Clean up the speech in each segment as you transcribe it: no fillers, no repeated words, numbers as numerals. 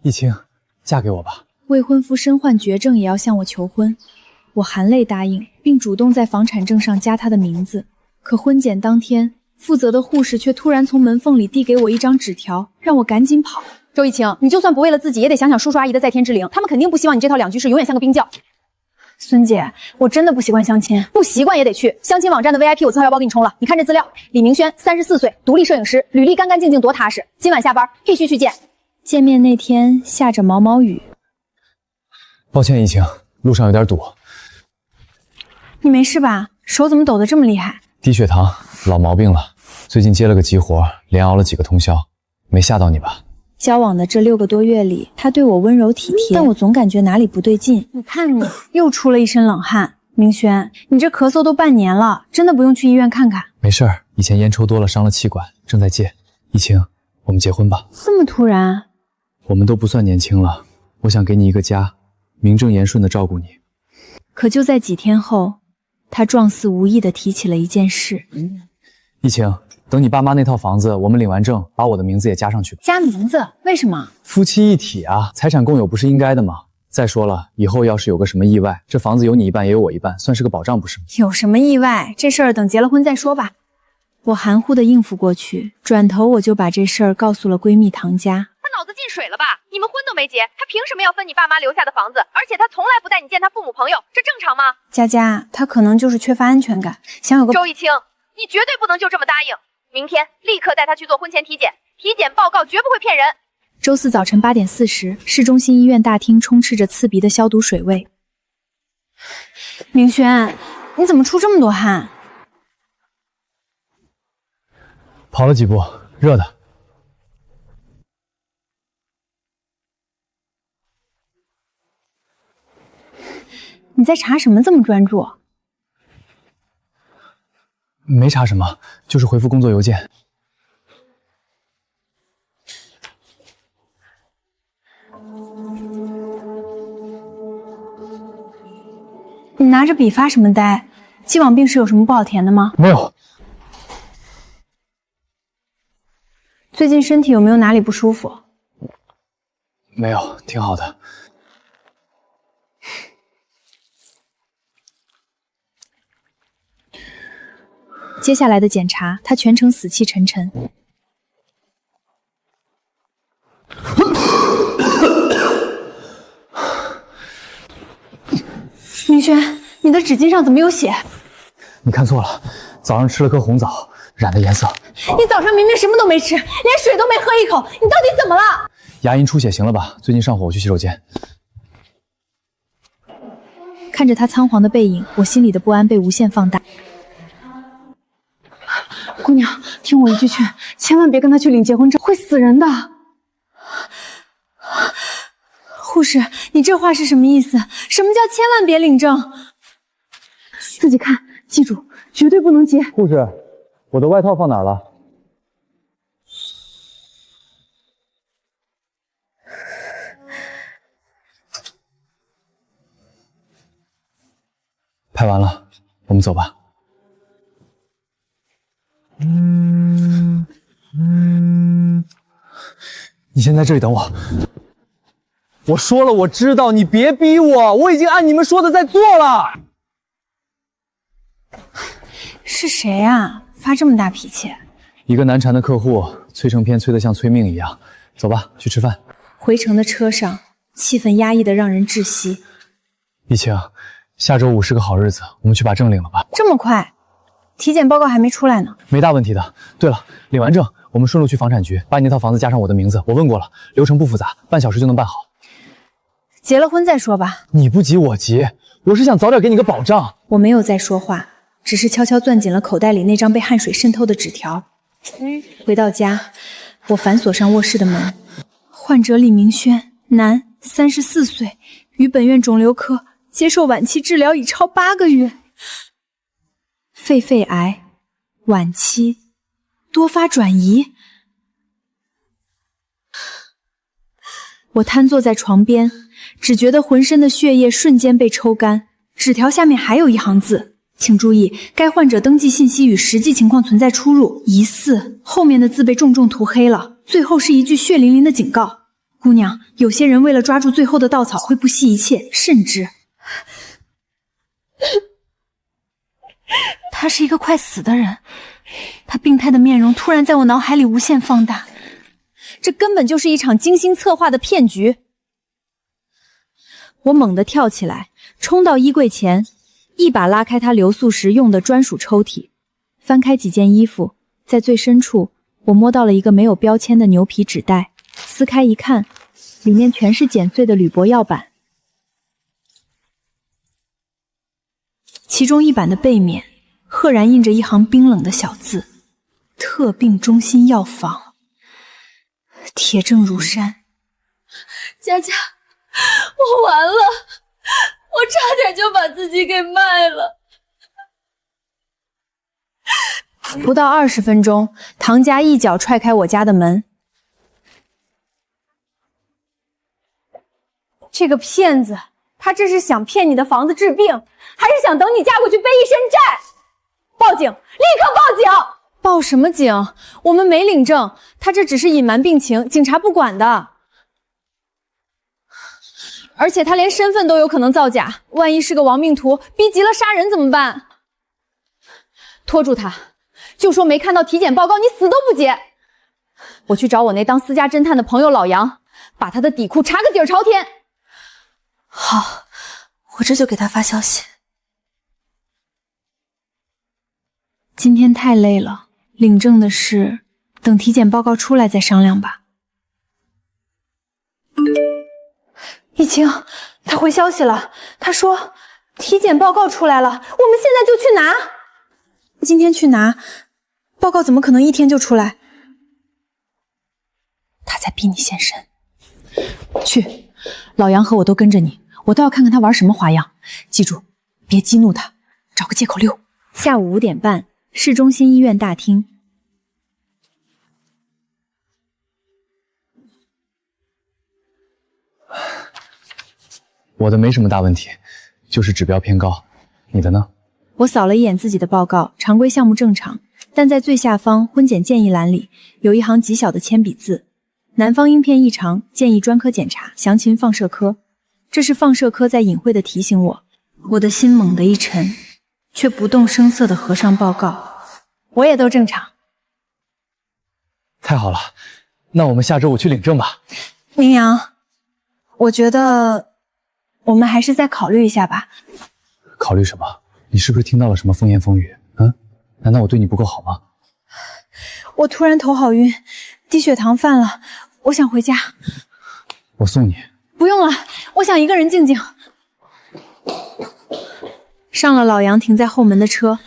易清，嫁给我吧。未婚夫身患绝症也要向我求婚，我含泪答应，并主动在房产证上加他的名字。可婚检当天，负责的护士却突然从门缝里递给我一张纸条，让我赶紧跑。周逸清，你就算不为了自己，也得想想叔叔阿姨的在天之灵，他们肯定不希望你这套2居室永远像个冰窖。孙姐，我真的不习惯相亲，不习惯也得去。相亲网站的 VIP 我自号要包给你充了，你看这资料：李明轩，34岁，独立摄影师，履历干干净净，多踏实。今晚下班必须去见。见面那天下着毛毛雨。抱歉，易清，路上有点堵。你没事吧？手怎么抖得这么厉害？低血糖，老毛病了。最近接了个急活，连熬了几个通宵，没吓到你吧？交往的这6个多月里，他对我温柔体贴，但我总感觉哪里不对劲。你看你又出了一身冷汗。明轩，你这咳嗽都半年了，真的不用去医院看看？没事儿，以前烟抽多了伤了气管，正在戒。易清，我们结婚吧。这么突然？我们都不算年轻了，我想给你一个家，名正言顺地照顾你。可就在几天后，他状似无意地提起了一件事。易清，等你爸妈那套房子我们领完证，把我的名字也加上去吧。加名字？为什么？夫妻一体啊，财产共有不是应该的吗？再说了，以后要是有个什么意外，这房子有你一半也有我一半，算是个保障不是吗？有什么意外？这事儿等结了婚再说吧。我含糊地应付过去，转头我就把这事儿告诉了闺蜜唐佳。他脑子进水了吧？你们婚都没结，他凭什么要分你爸妈留下的房子？而且他从来不带你见他父母朋友，这正常吗？佳佳，他可能就是缺乏安全感，想有个……周逸清，你绝对不能就这么答应。明天立刻带他去做婚前体检，体检报告绝不会骗人。周四早晨8点40，市中心医院大厅充斥着刺鼻的消毒水味。明轩，你怎么出这么多汗？跑了几步，热的。你在查什么？这么专注？没查什么，就是回复工作邮件。你拿着笔发什么呆？既往病史有什么不好填的吗？没有。最近身体有没有哪里不舒服？没有，挺好的。接下来的检查，他全程死气沉沉。明轩，你的纸巾上怎么有血？你看错了，早上吃了颗红枣，染的颜色。你早上明明什么都没吃，连水都没喝一口，你到底怎么了？牙龈出血行了吧？最近上火，我去洗手间。看着他仓皇的背影，我心里的不安被无限放大。姑娘，听我一句劝，千万别跟他去领结婚证，会死人的。护士，你这话是什么意思？什么叫千万别领证？自己看，记住，绝对不能结。护士，我的外套放哪儿了？拍完了，我们走吧。你先在这里等我。我说了，我知道，你别逼我，我已经按你们说的在做了。是谁啊？发这么大脾气？一个难缠的客户，催成片催得像催命一样。走吧，去吃饭。回程的车上，气氛压抑得让人窒息。易清，下周5是个好日子，我们去把证领了吧。这么快？体检报告还没出来呢。没大问题的。对了，领完证，我们顺路去房产局，把你那套房子加上我的名字。我问过了，流程不复杂，半小时就能办好。结了婚再说吧。你不急我急，我是想早点给你个保障。我没有再说话，只是悄悄攥紧了口袋里那张被汗水渗透的纸条。回到家，我反锁上卧室的门。患者李明轩，男，34岁，于本院肿瘤科接受晚期治疗已超8个月，肺肺癌，晚期，多发转移。我瘫坐在床边，只觉得浑身的血液瞬间被抽干。纸条下面还有一行字，请注意，该患者登记信息与实际情况存在出入，疑似。后面的字被重重涂黑了，最后是一句血淋淋的警告：姑娘，有些人为了抓住最后的稻草会不惜一切，甚至……他是一个快死的人，他病态的面容突然在我脑海里无限放大，这根本就是一场精心策划的骗局。我猛地跳起来，冲到衣柜前，一把拉开他留宿时用的专属抽屉，翻开几件衣服，在最深处，我摸到了一个没有标签的牛皮纸袋，撕开一看，里面全是剪碎的铝箔药板。其中一版的背面赫然印着一行冰冷的小字：特病中心药房。铁证如山。佳佳，我完了，我差点就把自己给卖了。不到20分钟，唐家一脚踹开我家的门。这个骗子，他这是想骗你的房子治病，还是想等你嫁过去背一身债？报警！立刻报警！报什么警？我们没领证，他这只是隐瞒病情，警察不管的。而且他连身份都有可能造假，万一是个亡命徒，逼急了杀人怎么办？拖住他，就说没看到体检报告，你死都不结。我去找我那当私家侦探的朋友老杨，把他的底裤查个底儿朝天。好，我这就给他发消息。今天太累了，领证的事等体检报告出来再商量吧。易晴，他回消息了，他说体检报告出来了，我们现在就去拿。今天去拿，报告怎么可能一天就出来？他在逼你现身。去，老杨和我都跟着你，我倒要看看他玩什么花样。记住，别激怒他，找个借口溜。下午5点半，市中心医院大厅。我的没什么大问题，就是指标偏高。你的呢？我扫了一眼自己的报告，常规项目正常，但在最下方婚检建议栏里有一行极小的铅笔字：男方应片异常，建议专科检查，详情放射科。这是放射科在隐晦地提醒我。我的心猛地一沉，却不动声色地合上报告。我也都正常。太好了，那我们下周5去领证吧。明阳，我觉得我们还是再考虑一下吧。考虑什么？你是不是听到了什么风言风语？难道我对你不够好吗？我突然头好晕，低血糖犯了，我想回家。我送你。不用了，我想一个人静静。上了老杨停在后门的车，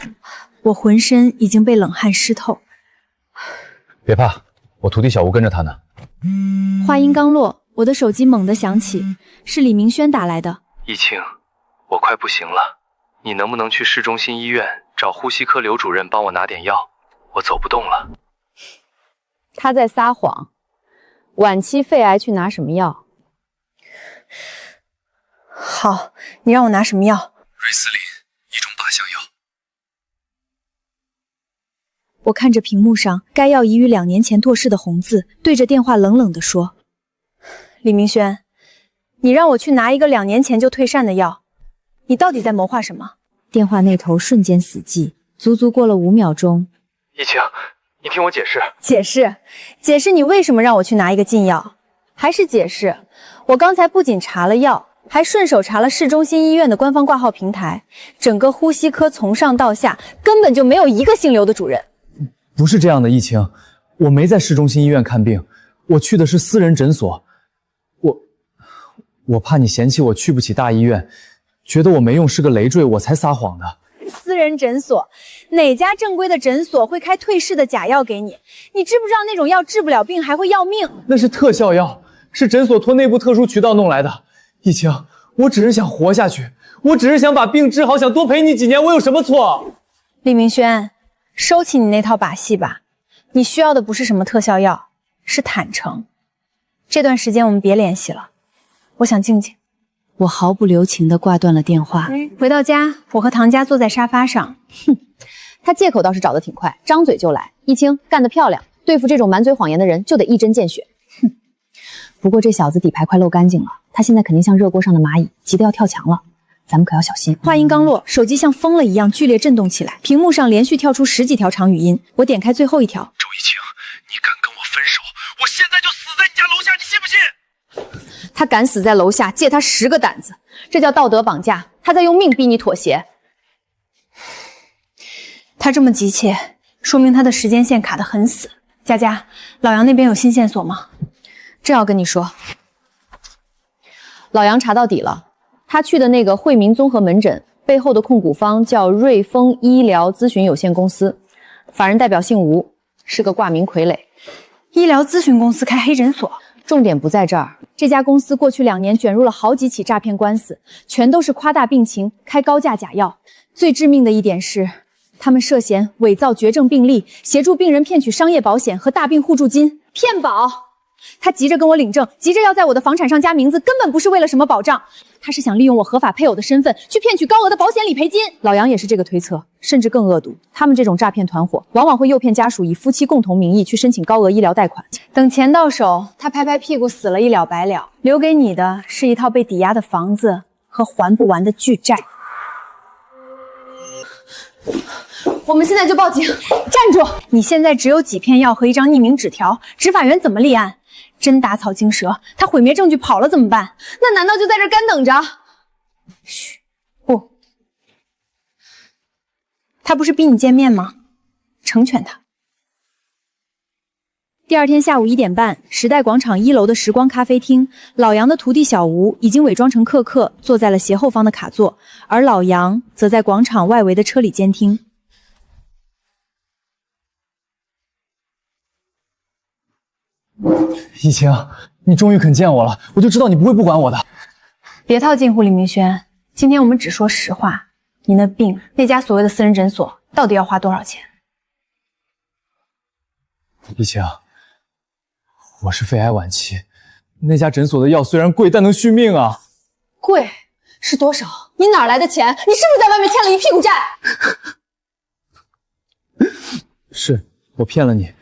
我浑身已经被冷汗湿透。别怕，我徒弟小吴跟着他呢。话音刚落，我的手机猛地响起，是李明轩打来的。易晴，我快不行了，你能不能去市中心医院找呼吸科刘主任帮我拿点药？我走不动了。他在撒谎。晚期肺癌去拿什么药？好，你让我拿什么药？瑞斯林，一种靶向药。我看着屏幕上该药已于2年前过世的红字，对着电话冷冷地说：李明轩，你让我去拿一个2年前就退散的药，你到底在谋划什么？电话那头瞬间死寂，足足过了5秒钟。易晴，你听我解释。解释你为什么让我去拿一个禁药，还是解释我刚才不仅查了药，还顺手查了市中心医院的官方挂号平台，整个呼吸科从上到下根本就没有一个姓刘的主任。不是这样的，易晴，我没在市中心医院看病，我去的是私人诊所。我怕你嫌弃我去不起大医院，觉得我没用是个累赘，我才撒谎的。私人诊所，哪家正规的诊所会开退市的假药给你？你知不知道那种药治不了病还会要命？那是特效药，是诊所托内部特殊渠道弄来的。易晴，我只是想活下去，我只是想把病治好，想多陪你几年，我有什么错？李明轩，收起你那套把戏吧，你需要的不是什么特效药，是坦诚。这段时间我们别联系了，我想静静。我毫不留情地挂断了电话。回到家，我和唐佳坐在沙发上。他借口倒是找得挺快，张嘴就来。易清干得漂亮，对付这种满嘴谎言的人就得一针见血。不过这小子底牌快漏干净了，他现在肯定像热锅上的蚂蚁，急得要跳墙了。咱们可要小心。话音刚落，手机像疯了一样剧烈震动起来，屏幕上连续跳出10几条长语音。我点开最后一条：周一晴，你敢跟我分手，我现在就死在你家楼下，你信不信？他敢死在楼下，借他10个胆子，这叫道德绑架。他在用命逼你妥协。他这么急切，说明他的时间线卡得很死。佳佳，老杨那边有新线索吗？正要跟你说，老杨查到底了。他去的那个惠民综合门诊背后的控股方叫瑞丰医疗咨询有限公司，法人代表姓吴，是个挂名傀儡。医疗咨询公司开黑诊所，重点不在这儿。这家公司过去2年卷入了好几起诈骗官司，全都是夸大病情，开高价假药。最致命的一点是，他们涉嫌伪造绝症病历，协助病人骗取商业保险和大病互助金，骗保。他急着跟我领证，急着要在我的房产上加名字，根本不是为了什么保障，他是想利用我合法配偶的身份去骗取高额的保险理赔金。老杨也是这个推测，甚至更恶毒。他们这种诈骗团伙往往会诱骗家属以夫妻共同名义去申请高额医疗贷款，等钱到手，他拍拍屁股死了，一了百了，留给你的是一套被抵押的房子和还不完的巨债。我们现在就报警！站住！你现在只有几片药和一张匿名纸条，执法员怎么立案？真打草惊蛇，他毁灭证据跑了怎么办？那难道就在这干等着？嘘，不，他不是逼你见面吗？成全他。第二天下午1点半，时代广场1楼的时光咖啡厅，老杨的徒弟小吴已经伪装成客客，坐在了斜后方的卡座，而老杨则在广场外围的车里监听。一晴，你终于肯见我了，我就知道你不会不管我的。别套近乎，李明轩，今天我们只说实话，你那病，那家所谓的私人诊所到底要花多少钱？一晴，我是肺癌晚期，那家诊所的药虽然贵，但能续命啊。贵是多少？你哪来的钱？你是不是在外面欠了一屁股债？是我骗了你，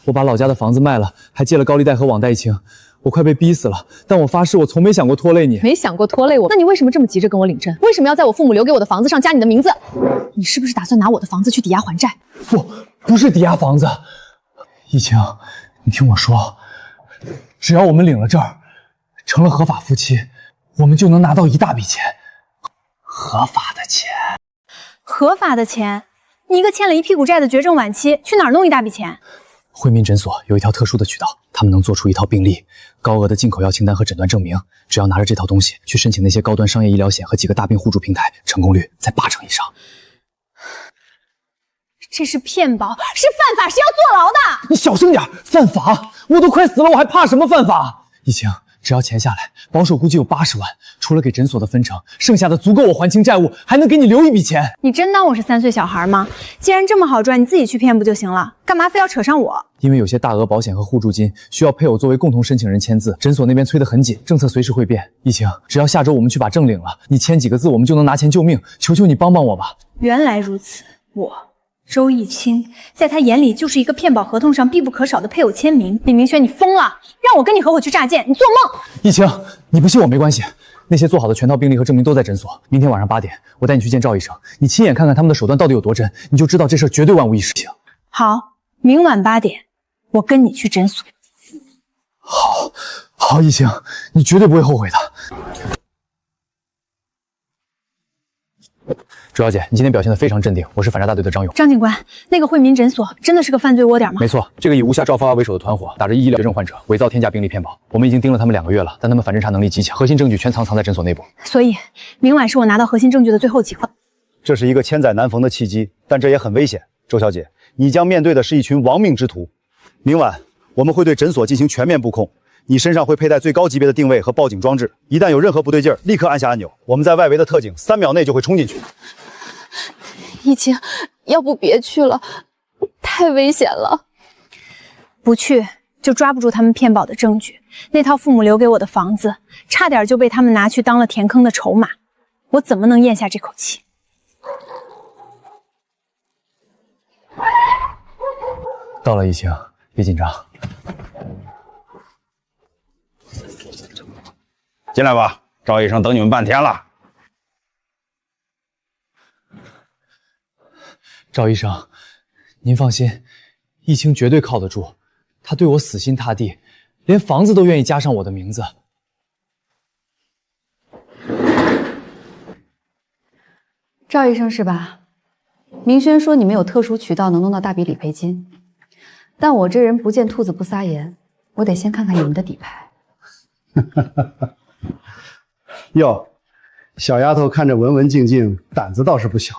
我把老家的房子卖了，还借了高利贷和网贷情，我快被逼死了。但我发誓，我从没想过拖累你。没想过拖累我？那你为什么这么急着跟我领证？为什么要在我父母留给我的房子上加你的名字？你是不是打算拿我的房子去抵押还债？不是抵押房子。一晴，你听我说，只要我们领了证，成了合法夫妻，我们就能拿到一大笔钱，合法的钱。合法的钱？你一个欠了一屁股债的绝症晚期，去哪儿弄一大笔钱？惠民诊所有一条特殊的渠道，他们能做出一套病历、高额的进口药清单和诊断证明。只要拿着这套东西去申请那些高端商业医疗险和几个大病互助平台，成功率在80%以上。这是骗保，是犯法，是要坐牢的。你小声点，犯法！我都快死了，我还怕什么犯法？一晴，只要钱下来，保守估计有80万，除了给诊所的分成，剩下的足够我还清债务，还能给你留一笔钱。你真当我是3岁小孩吗？既然这么好赚，你自己去骗不就行了？干嘛非要扯上我？因为有些大额保险和互助金需要配偶作为共同申请人签字，诊所那边催得很紧，政策随时会变。一晴，只要下周我们去把证领了，你签几个字，我们就能拿钱救命。求求你帮帮我吧。原来如此，周逸清在他眼里就是一个骗保合同上必不可少的配偶签名。李明轩，你疯了！让我跟你合伙去诈骗，你做梦！一晴，你不信我没关系，那些做好的全套病历和证明都在诊所。明天晚上8点，我带你去见赵医生，你亲眼看看他们的手段到底有多真，你就知道这事儿绝对万无一失。好，明晚8点，我跟你去诊所。好，一晴，你绝对不会后悔的。朱小姐，你今天表现得非常镇定，我是反诈大队的张勇。张警官，那个惠民诊所真的是个犯罪窝点吗？没错，这个以无暇赵芳华为首的团伙打着医疗绝症患者伪造天价病历骗保，我们已经盯了他们2个月了，但他们反侦查能力极强，核心证据全藏在诊所内部。所以明晚是我拿到核心证据的最后机会。这是一个千载难逢的契机，但这也很危险。周小姐，你将面对的是一群亡命之徒。明晚我们会对诊所进行全面布控，你身上会佩戴最高级别的定位和报警装置，一旦有任何不对劲儿，立刻按下按钮，我们在外围的特警3秒内就会冲进去。一晴，要不别去了，太危险了。不去就抓不住他们骗保的证据，那套父母留给我的房子，差点就被他们拿去当了填坑的筹码，我怎么能咽下这口气？到了，一晴，别紧张。进来吧，赵医生等你们半天了。赵医生，您放心，易清绝对靠得住，他对我死心塌地，连房子都愿意加上我的名字。赵医生是吧？明轩说你们有特殊渠道能弄到大笔理赔金，但我这人不见兔子不撒盐，我得先看看你们的底牌。哟，小丫头看着文文静静，胆子倒是不小。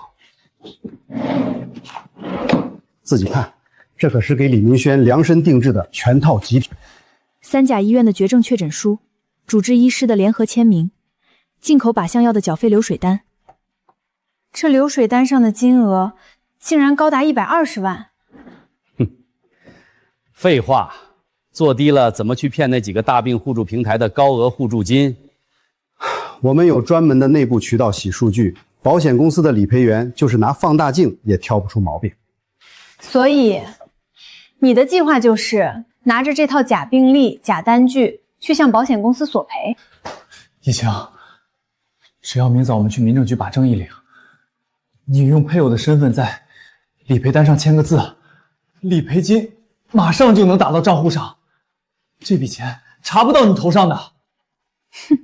自己看，这可是给李明轩量身定制的全套极品。三甲医院的绝症确诊书，主治医师的联合签名，进口靶向药的缴费流水单。这流水单上的金额竟然高达120万！废话，做低了怎么去骗那几个大病互助平台的高额互助金？我们有专门的内部渠道洗数据，保险公司的理赔员就是拿放大镜也挑不出毛病。所以，你的计划就是拿着这套假病历、假单据去向保险公司索赔。易清，只要明早我们去民政局把证一领，你用配偶的身份在理赔单上签个字，理赔金马上就能打到账户上，这笔钱查不到你头上的。哼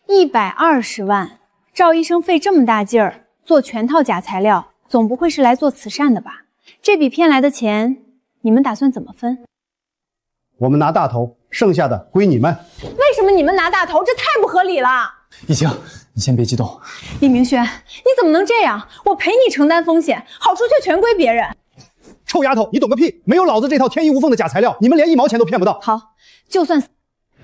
，120万，赵医生费这么大劲儿做全套假材料，总不会是来做慈善的吧？这笔骗来的钱，你们打算怎么分？我们拿大头，剩下的归你们。为什么你们拿大头？这太不合理了！易清，你先别激动。李明轩，你怎么能这样？我陪你承担风险，好处却全归别人。臭丫头，你懂个屁！没有老子这套天衣无缝的假材料，你们连1毛钱都骗不到。好，就算死，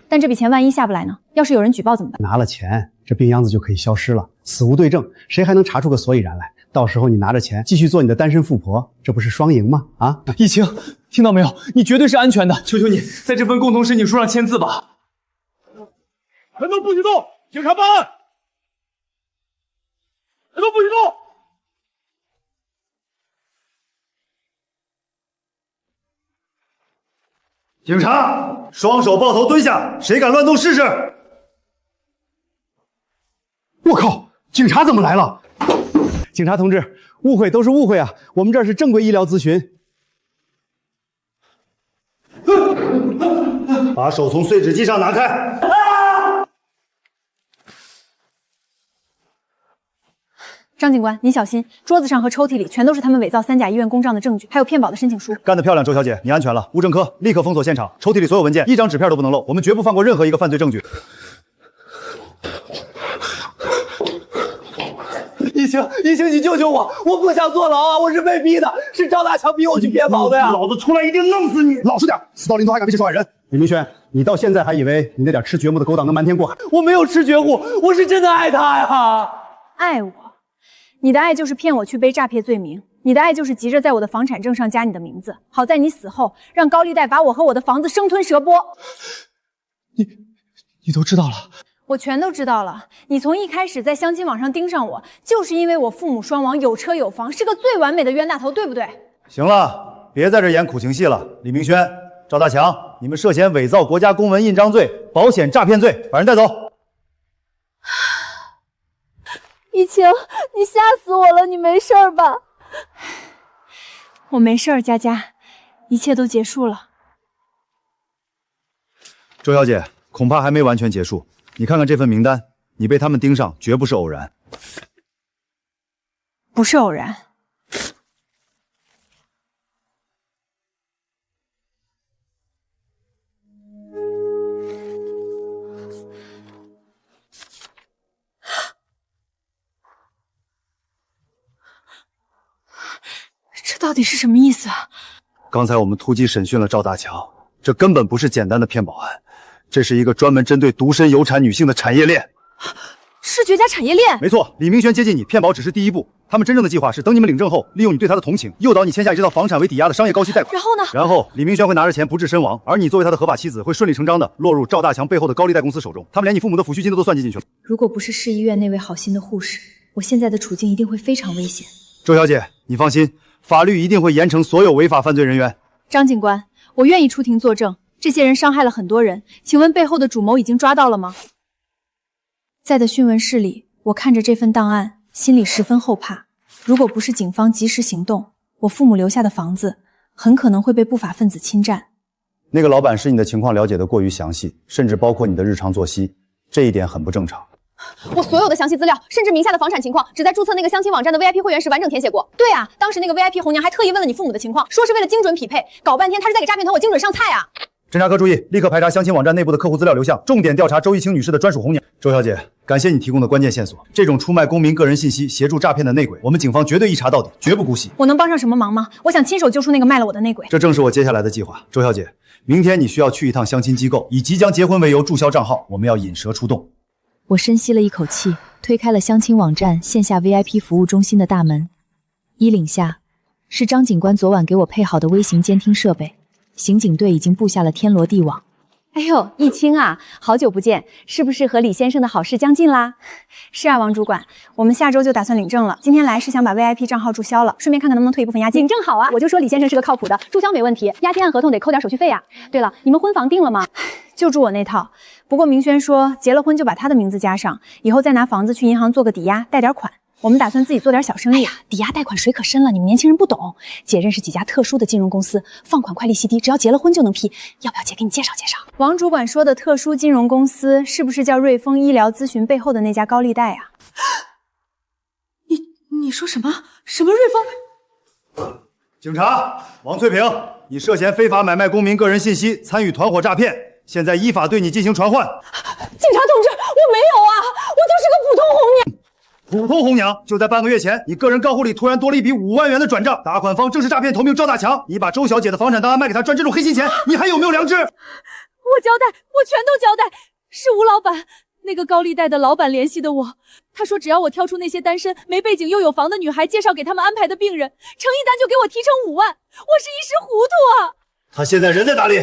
但这笔钱万一下不来呢？要是有人举报怎么办？拿了钱，这病秧子就可以消失了。死无对证，谁还能查出个所以然来？到时候你拿着钱继续做你的单身富婆，这不是双赢吗？啊，易清，听到没有？你绝对是安全的，求求你在这份共同申请书上签字吧。全都不许动！警察办案！全都不许动！警察，双手抱头蹲下，谁敢乱动试试？我靠，警察怎么来了？警察同志，误会都是误会啊，我们这儿是正规医疗咨询。把手从碎纸机上拿开。张警官，您小心，桌子上和抽屉里全都是他们伪造三甲医院公账的证据，还有骗保的申请书。干得漂亮，周小姐，你安全了。物证科立刻封锁现场，抽屉里所有文件一张纸片都不能漏，我们绝不放过任何一个犯罪证据。易清，你救救我！我不想坐牢啊，我是被逼的，是赵大强逼我去骗保的呀！老子出来一定弄死你！老实点，死到临头还敢威胁受害人！李明轩，你到现在还以为你那点吃绝木的勾当能瞒天过海？我没有吃绝户，我是真的爱他呀！爱我？你的爱就是骗我去背诈骗罪名，你的爱就是急着在我的房产证上加你的名字，好在你死后让高利贷把我和我的房子生吞蛇剥。你都知道了？我全都知道了。你从一开始在相亲网上盯上我，就是因为我父母双亡，有车有房，是个最完美的冤大头，对不对？行了，别在这演苦情戏了。李明轩、赵大强，你们涉嫌伪造国家公文印章罪、保险诈骗罪，把人带走。易清，你吓死我了，你没事吧？我没事，佳佳，一切都结束了。周小姐，恐怕还没完全结束。你看看这份名单，你被他们盯上，绝不是偶然。不是偶然。这到底是什么意思啊？刚才我们突击审讯了赵大强，这根本不是简单的骗保案，这是一个专门针对独身有产女性的产业链。视觉加产业链？没错，李明轩接近你，骗保只是第一步，他们真正的计划是等你们领证后，利用你对他的同情，诱导你签下以这套房产为抵押的商业高息贷款。然后呢？然后李明轩会拿着钱不治身亡，而你作为他的合法妻子，会顺理成章的落入赵大强背后的高利贷公司手中，他们连你父母的抚恤金都算计进去了。如果不是市医院那位好心的护士，我现在的处境一定会非常危险。周小姐，你放心，法律一定会严惩所有违法犯罪人员。张警官，我愿意出庭作证，这些人伤害了很多人，请问背后的主谋已经抓到了吗？在的讯问室里，我看着这份档案，心里十分后怕。如果不是警方及时行动，我父母留下的房子很可能会被不法分子侵占。那个老板是你的情况了解得过于详细，甚至包括你的日常作息，这一点很不正常。我所有的详细资料，甚至名下的房产情况，只在注册那个相亲网站的 VIP 会员时完整填写过。对啊，当时那个 VIP 红娘还特意问了你父母的情况，说是为了精准匹配，搞半天他是在给诈骗团伙精准上菜啊！侦查科注意，立刻排查相亲网站内部的客户资料流向，重点调查周一清女士的专属红娘。周小姐，感谢你提供的关键线索。这种出卖公民个人信息、协助诈骗的内鬼，我们警方绝对一查到底，绝不姑息。我能帮上什么忙吗？我想亲手揪出那个卖了我的内鬼。这正是我接下来的计划。周小姐，明天你需要去一趟相亲机构，以即将结婚为由注销账号，我们要引蛇出洞。我深吸了一口气，推开了相亲网站线下 VIP 服务中心的大门。衣领下是张警官昨晚给我配好的微型监听设备，刑警队已经布下了天罗地网。哎呦，易清啊，好久不见，是不是和李先生的好事将近啦？是啊，王主管，我们下周就打算领证了。今天来是想把 VIP 账号注销了，顺便看看能不能退一部分押金。领证好啊，我就说李先生是个靠谱的，注销没问题，押金按合同得扣点手续费啊。对了，你们婚房定了吗？就住我那套，不过明轩说结了婚就把他的名字加上，以后再拿房子去银行做个抵押，贷点款。我们打算自己做点小生意。哎呀，抵押贷款水可深了，你们年轻人不懂。姐认识几家特殊的金融公司，放款快利息低，只要结了婚就能批。要不要姐给你介绍介绍？王主管说的特殊金融公司是不是叫瑞丰医疗咨询背后的那家高利贷啊？你说什么？什么瑞丰？警察王翠萍，你涉嫌非法买卖公民个人信息，参与团伙诈骗，现在依法对你进行传唤。警察同志，我没有啊，我就是个普通红娘。普通红娘，就在半个月前，你个人账户里突然多了一笔5万元的转账，打款方正是诈骗头目赵大强。你把周小姐的房产档案卖给他赚这种黑心钱，你还有没有良知？我交代，我全都交代。是吴老板，那个高利贷的老板联系的我，他说只要我挑出那些单身、没背景又有房的女孩，介绍给他们安排的病人，成一单就给我提成5万。我是一时糊涂啊。他现在人在哪里？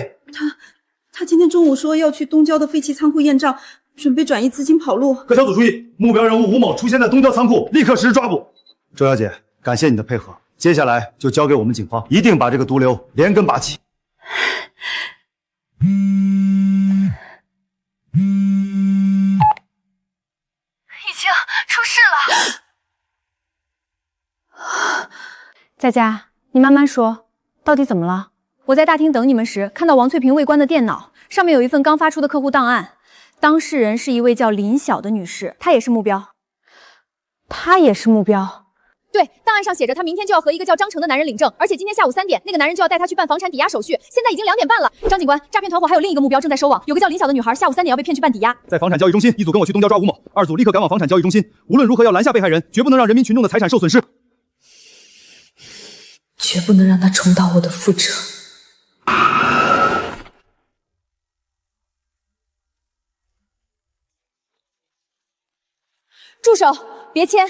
他今天中午说要去东郊的废弃仓库验账。准备转移资金跑路。各小组注意，目标人物吴某出现在东郊仓库，立刻实施抓捕。周小姐，感谢你的配合，接下来就交给我们警方，一定把这个毒瘤连根拔起。已经出事了。佳佳，你慢慢说，到底怎么了？我在大厅等你们时，看到王翠萍未关的电脑，上面有一份刚发出的客户档案。当事人是一位叫林晓的女士，她也是目标。她也是目标。对，档案上写着她明天就要和一个叫张成的男人领证，而且今天下午3点，那个男人就要带她去办房产抵押手续。现在已经2点半了。张警官，诈骗团伙还有另一个目标正在收网，有个叫林晓的女孩，下午3点要被骗去办抵押。在房产交易中心，一组跟我去东郊抓吴某，2组立刻赶往房产交易中心。无论如何要拦下被害人，绝不能让人民群众的财产受损失，绝不能让他重蹈我的覆辙。住手！别签，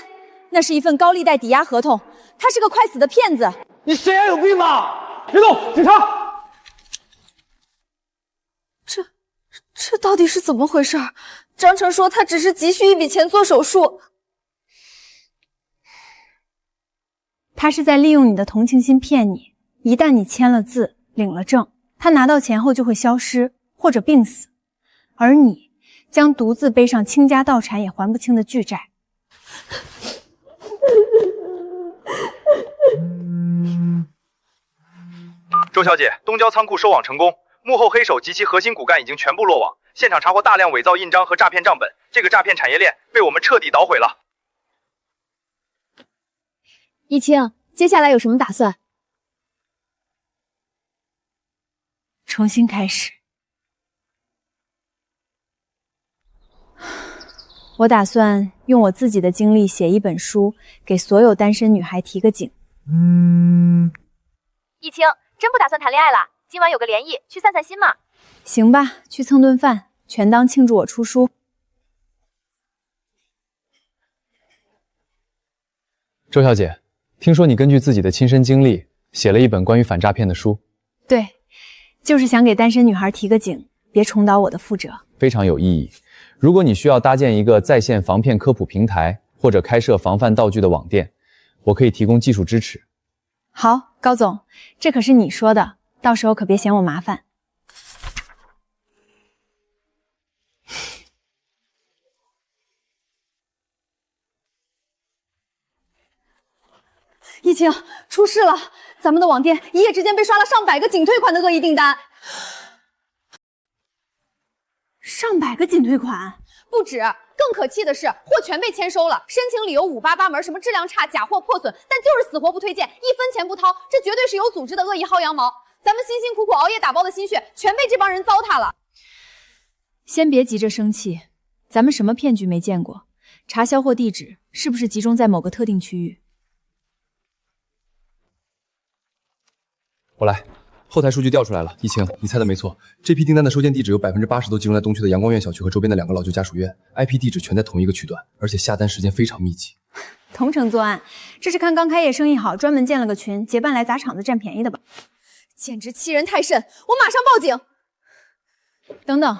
那是一份高利贷抵押合同，他是个快死的骗子。你谁呀？有病吧？别动！警察！这到底是怎么回事？张成说他只是急需一笔钱做手术。他是在利用你的同情心骗你，一旦你签了字，领了证，他拿到钱后就会消失或者病死，而你将独自背上倾家荡产也还不清的巨债。周小姐，东郊仓库收网成功，幕后黑手及其核心骨干已经全部落网，现场查获大量伪造印章和诈骗账本，这个诈骗产业链被我们彻底捣毁了。易清，接下来有什么打算？重新开始。我打算用我自己的经历写一本书，给所有单身女孩提个醒。易清，真不打算谈恋爱了？今晚有个联谊，去散散心嘛。行吧，去蹭顿饭，全当庆祝我出书。周小姐，听说你根据自己的亲身经历写了一本关于反诈骗的书。对，就是想给单身女孩提个醒，别重蹈我的覆辙。非常有意义。如果你需要搭建一个在线防骗科普平台，或者开设防范道具的网店，我可以提供技术支持。好，高总，这可是你说的，到时候可别嫌我麻烦。疫情出事了，咱们的网店一夜之间被刷了上百个仅退款的恶意订单。上百个仅退款？不止，更可气的是，货全被签收了，申请理由五花八门，什么质量差、假货破损，但就是死活不推荐，1分钱不掏，这绝对是有组织的恶意薅羊毛。咱们辛辛苦苦熬夜打包的心血，全被这帮人糟蹋了。先别急着生气，咱们什么骗局没见过？查销货地址是不是集中在某个特定区域？我来，后台数据调出来了。疫情，你猜的没错，这批订单的收件地址有80%都集中在东区的阳光苑小区和周边的2个老旧家属院 ，IP 地址全在同一个区段，而且下单时间非常密集。同城作案，这是看刚开业生意好，专门建了个群，结伴来砸场子占便宜的吧？简直欺人太甚！我马上报警。等等，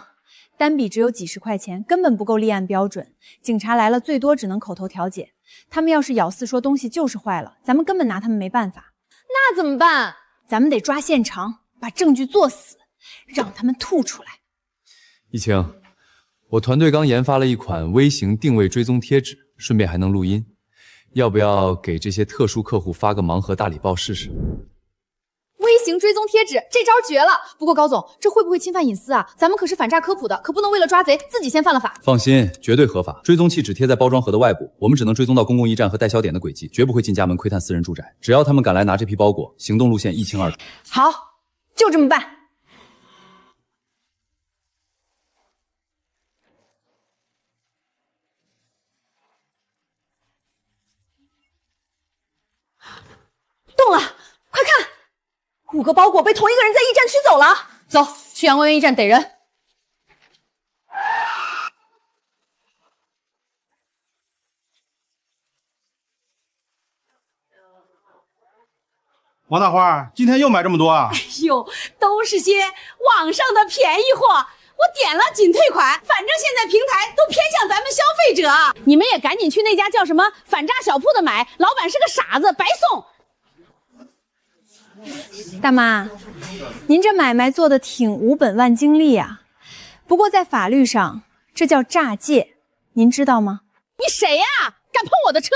单笔只有几十块钱，根本不够立案标准。警察来了，最多只能口头调解。他们要是咬死说东西就是坏了，咱们根本拿他们没办法。那怎么办？咱们得抓现场，把证据做死，让他们吐出来。疫情，我团队刚研发了一款微型定位追踪贴纸，顺便还能录音，要不要给这些特殊客户发个盲盒大礼包试试？微型追踪贴纸，这招绝了！不过高总，这会不会侵犯隐私啊？咱们可是反诈科普的，可不能为了抓贼自己先犯了法。放心，绝对合法。追踪器只贴在包装盒的外部，我们只能追踪到公共驿站和代销点的轨迹，绝不会进家门窥探私人住宅。只要他们敢来拿这批包裹，行动路线一清二楚。好，就这么办。动了，快看！5个包裹被同一个人在驿站取走了。走，去阳光苑驿站逮人。王大花，今天又买这么多啊？哎呦，都是些网上的便宜货，我点了仅退款，反正现在平台都偏向咱们消费者，你们也赶紧去那家叫什么反诈小铺的买，老板是个傻子，白送。大妈，您这买卖做的挺无本万经利啊，不过在法律上这叫诈借，您知道吗？你谁呀？敢碰我的车？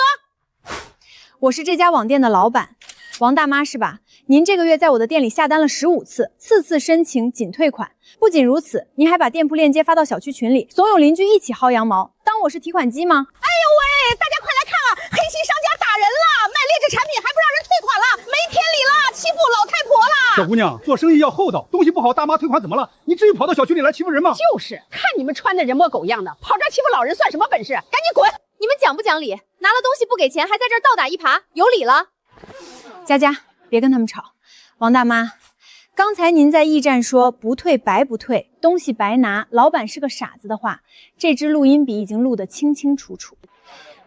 我是这家网店的老板，王大妈是吧？您这个月在我的店里下单了15次，次次申请仅退款。不仅如此，您还把店铺链接发到小区群里，怂恿邻居一起薅羊毛，当我是提款机吗？哎呦喂，大家快来看啊！黑心商家打人了，卖劣质产品还不让人退款了，没天理了，欺负老太婆了！小姑娘，做生意要厚道，东西不好大妈退款怎么了？你至于跑到小区里来欺负人吗？就是，看你们穿的人模狗样的，跑这儿欺负老人算什么本事？赶紧滚！你们讲不讲理？拿了东西不给钱，还在这儿倒打一耙，有理了？佳佳，别跟他们吵。王大妈，刚才您在驿站说不退白不退，东西白拿，老板是个傻子的话，这支录音笔已经录得清清楚楚。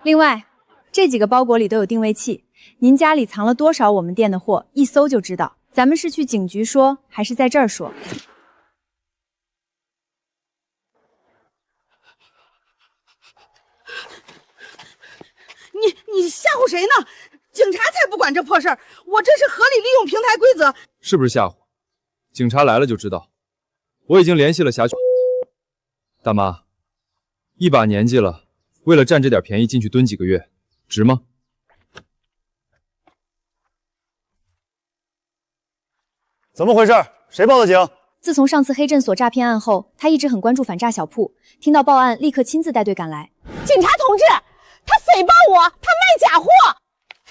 另外，这几个包裹里都有定位器，您家里藏了多少我们店的货，一搜就知道。咱们是去警局说，还是在这儿说？你吓唬谁呢？警察才不管这破事儿，我这是合理利用平台规则。是不是吓唬？警察来了就知道。我已经联系了辖区。大妈，一把年纪了，为了占这点便宜进去蹲几个月，值吗？怎么回事？谁报的警？自从上次黑镇所诈骗案后，他一直很关注反诈小铺，听到报案立刻亲自带队赶来。警察同志，他诽谤我，他卖假货！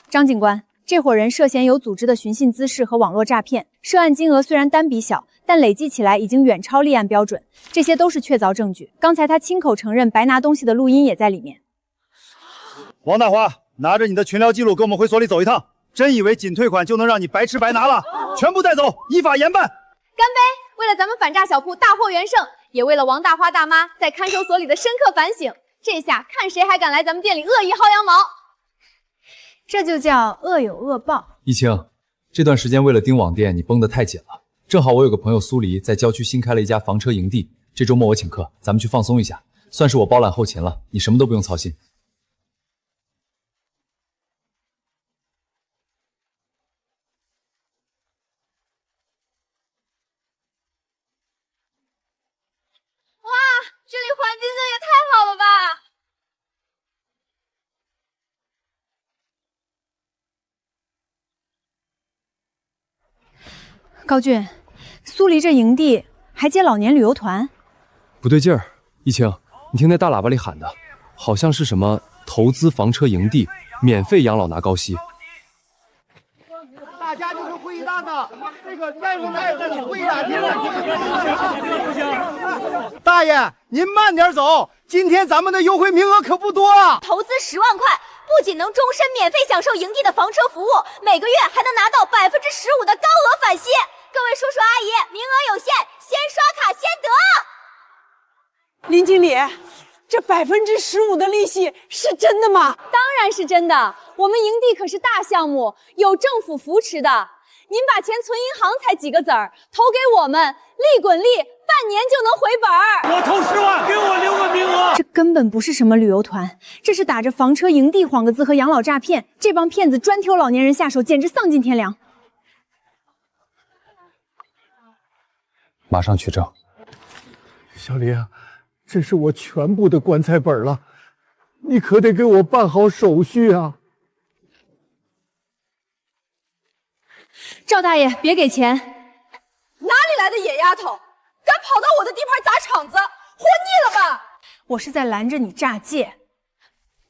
张警官，这伙人涉嫌有组织的寻衅滋事和网络诈骗，涉案金额虽然单笔小，但累计起来已经远超立案标准，这些都是确凿证据。刚才他亲口承认白拿东西的录音也在里面。王大花，拿着你的群聊记录跟我们回所里走一趟。真以为仅退款就能让你白吃白拿了？全部带走，依法严办。干杯！为了咱们反诈小铺大获元胜，也为了王大花大妈在看守所里的深刻反省，这下看谁还敢来咱们店里恶意薅羊毛。这就叫恶有恶报。一清，这段时间为了盯网店，你绷得太紧了。正好我有个朋友苏黎在郊区新开了一家房车营地，这周末我请客，咱们去放松一下，算是我包揽后勤了，你什么都不用操心。哇，这里环境色也太好了吧！高俊，苏黎这营地还接老年旅游团？不对劲儿，一清，你听那大喇叭里喊的，好像是什么投资房车营地，免费养老拿高息。大家就是会大的，这个大夫你会大大爷，您慢点走，今天咱们的优惠名额可不多啊！投资10万块，不仅能终身免费享受营地的房车服务，每个月还能拿到15%的高额返息。各位叔叔阿姨，名额有限，先刷卡先得。林经理，这15%的利息是真的吗？当然是真的，我们营地可是大项目，有政府扶持的。您把钱存银行才几个子儿，投给我们，利滚利，半年就能回本。我投10万，给我留个名额。这根本不是什么旅游团，这是打着房车营地晃个字和养老诈骗，这帮骗子专挑老年人下手，简直丧尽天良。马上取证。小林，这是我全部的棺材本了，你可得给我办好手续啊！赵大爷，别给钱！哪里来的野丫头，敢跑到我的地盘砸场子，活腻了吧？我是在拦着你诈借。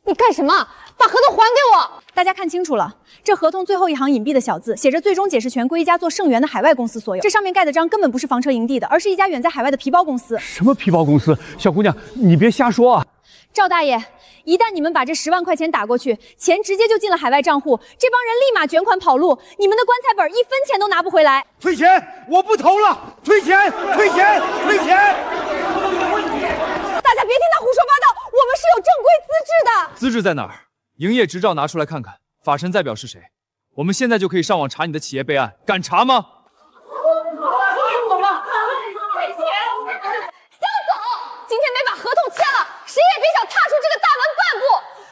你干什么？把合同还给我！大家看清楚了，这合同最后一行隐蔽的小字写着最终解释权归一家做盛源的海外公司所有。这上面盖的章根本不是房车营地的，而是一家远在海外的皮包公司。什么皮包公司？小姑娘，你别瞎说啊！赵大爷，一旦你们把这10万块钱打过去，钱直接就进了海外账户，这帮人立马卷款跑路，你们的棺材本1分钱都拿不回来。退钱！我不投了！退钱！退钱！退钱！大家别听他胡说八道，我们是有正规资质的。资质在哪儿？营业执照拿出来看看，法神代表是谁？我们现在就可以上网查你的企业备案，敢查吗？今天没把合同签了，谁也别想踏出这个大门半步！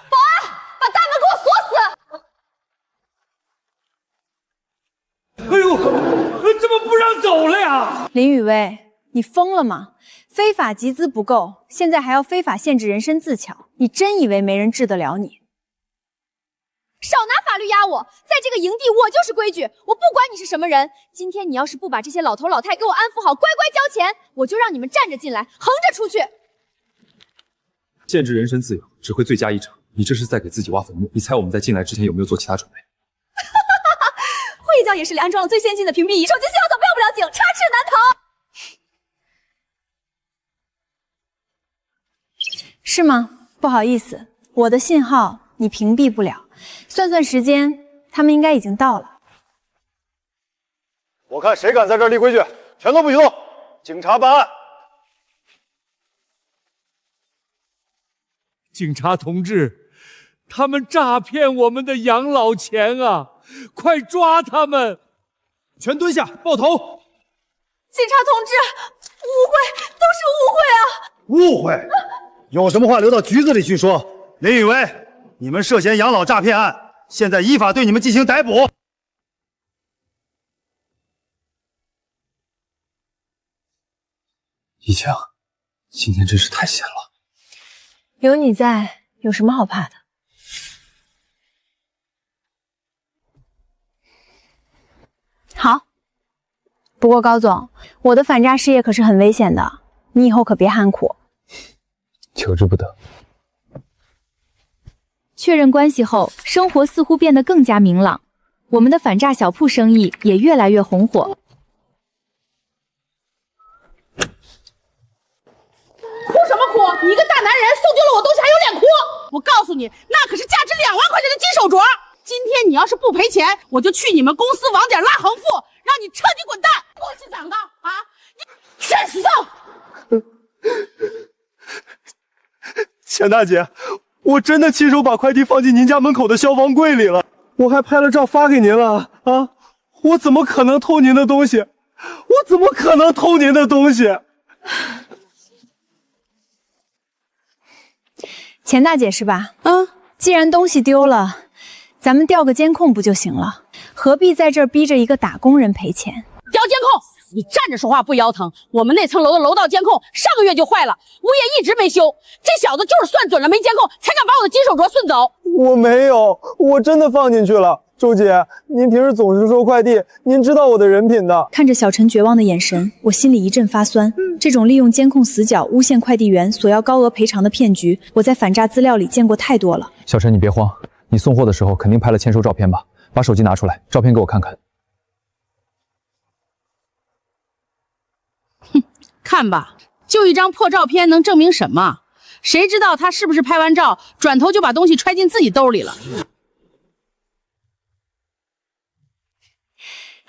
保安，把大门给我锁死！哎呦，怎么不让走了呀？林雨薇，你疯了吗？非法集资不够，现在还要非法限制人身自强，你真以为没人治得了你？少拿法律压我，在这个营地我就是规矩，我不管你是什么人。今天你要是不把这些老头老太给我安抚好，乖乖交钱，我就让你们站着进来，横着出去。限制人身自由，只会罪加一惩。你这是在给自己挖坟墓。你猜我们在进来之前有没有做其他准备？会教也是里安装了最先进的屏蔽仪，手机信号早报不了警，插翅难逃。是吗？不好意思，我的信号你屏蔽不了。算算时间，他们应该已经到了。我看谁敢在这儿立规矩，全都不许动！警察办案。警察同志，他们诈骗我们的养老钱啊！快抓他们！全蹲下，抱头！警察同志，误会，都是误会啊！误会？有什么话留到局子里去说。林雨薇，你们涉嫌养老诈骗案，现在依法对你们进行逮捕。一清，今天真是太险了。有你在，有什么好怕的？好。不过高总，我的反诈事业可是很危险的，你以后可别喊苦。求之不得。确认关系后，生活似乎变得更加明朗，我们的反诈小铺生意也越来越红火。哭什么哭？你一个大男人送丢了我东西还有脸哭？我告诉你，那可是价值2万块钱的金手镯。今天你要是不赔钱，我就去你们公司网点拉横幅，让你彻底滚蛋！不许长道啊！你全丧！钱大姐，我真的亲手把快递放进您家门口的消防柜里了，我还拍了照发给您了啊！我怎么可能偷您的东西？我怎么可能偷您的东西？钱大姐是吧？既然东西丢了，咱们调个监控不就行了？何必在这儿逼着一个打工人赔钱？调监控！你站着说话不腰疼。我们那层楼的楼道监控上个月就坏了，物业一直没修。这小子就是算准了没监控，才敢把我的金手镯顺走。我没有，我真的放进去了。周姐，您平时总是收快递，您知道我的人品的。看着小陈绝望的眼神，我心里一阵发酸。这种利用监控死角诬陷快递员索要高额赔偿的骗局，我在反诈资料里见过太多了。小陈，你别慌，你送货的时候肯定拍了签收照片吧？把手机拿出来，照片给我看看。哼，看吧，就一张破照片能证明什么？谁知道他是不是拍完照，转头就把东西揣进自己兜里了？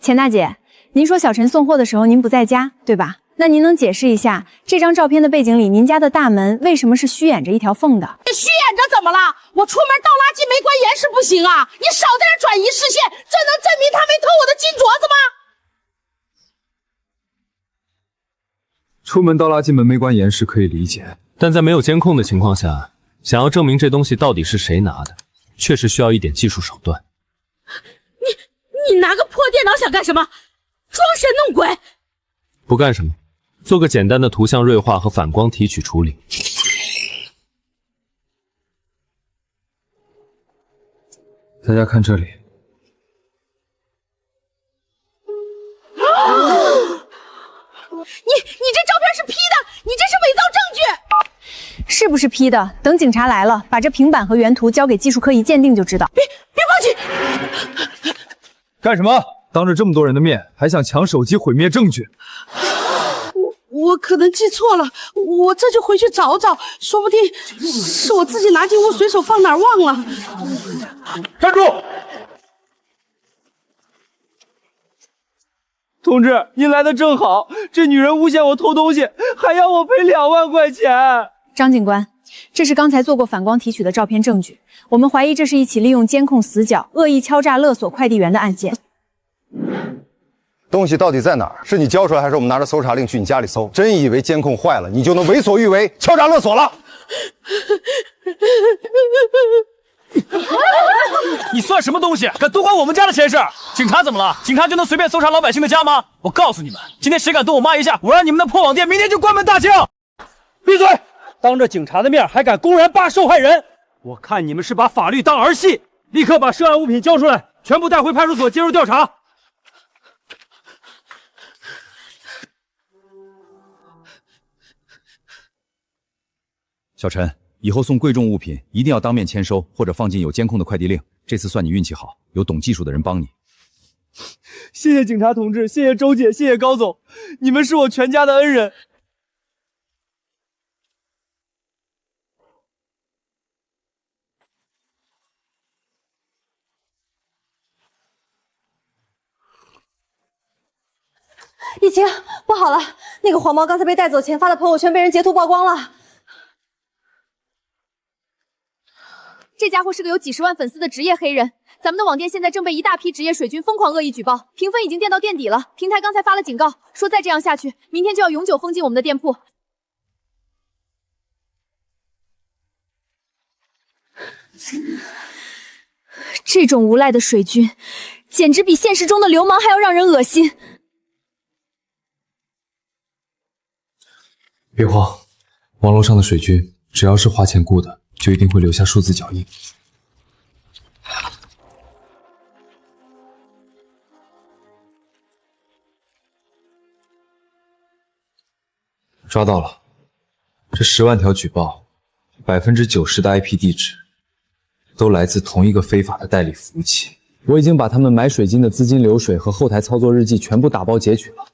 钱大姐，您说小陈送货的时候您不在家，对吧？那您能解释一下这张照片的背景里，您家的大门为什么是虚掩着一条缝的？虚掩着怎么了？我出门倒垃圾没关严实不行啊！你少在这转移视线，这能证明他没偷我的金镯子吗？出门倒垃圾门没关严实可以理解，但在没有监控的情况下，想要证明这东西到底是谁拿的，确实需要一点技术手段。你拿个破电脑想干什么？装神弄鬼！不干什么，做个简单的图像锐化和反光提取处理。大家看这里。你这照片是 P 的，你这是伪造证据。是不是 P 的？等警察来了，把这平板和原图交给技术科一鉴定就知道。别报警！干什么？当着这么多人的面，还想抢手机毁灭证据？我可能记错了，我这就回去找找，说不定是我自己拿进屋随手放哪儿忘了。站住！同志，您来的正好，这女人诬陷我偷东西，还要我赔2万块钱。张警官，这是刚才做过反光提取的照片证据，我们怀疑这是一起利用监控死角、恶意敲诈勒索快递员的案件。东西到底在哪儿？是你交出来，还是我们拿着搜查令去你家里搜？真以为监控坏了，你就能为所欲为、敲诈勒索了？你算什么东西？敢多管我们家的闲事？警察怎么了？警察就能随便搜查老百姓的家吗？我告诉你们，今天谁敢动我妈一下，我让你们的破网店明天就关门大庆！闭嘴！当着警察的面还敢公然扒受害人，我看你们是把法律当儿戏！立刻把涉案物品交出来，全部带回派出所接受调查。小陈，以后送贵重物品一定要当面签收，或者放进有监控的快递令。这次算你运气好，有懂技术的人帮你。谢谢警察同志，谢谢周姐，谢谢高总，你们是我全家的恩人。疫情，不好了！那个黄毛刚才被带走前发的朋友圈被人截图曝光了。这家伙是个有几10万粉丝的职业黑人，咱们的网店现在正被一大批职业水军疯狂恶意举报，评分已经垫到垫底了。平台刚才发了警告，说再这样下去，明天就要永久封禁我们的店铺。这种无赖的水军，简直比现实中的流氓还要让人恶心。别慌，网络上的水军只要是花钱雇的，就一定会留下数字脚印。抓到了，这10万条举报，90%的 IP 地址都来自同一个非法的代理服务器。我已经把他们买水晶的资金流水和后台操作日记全部打包截取了。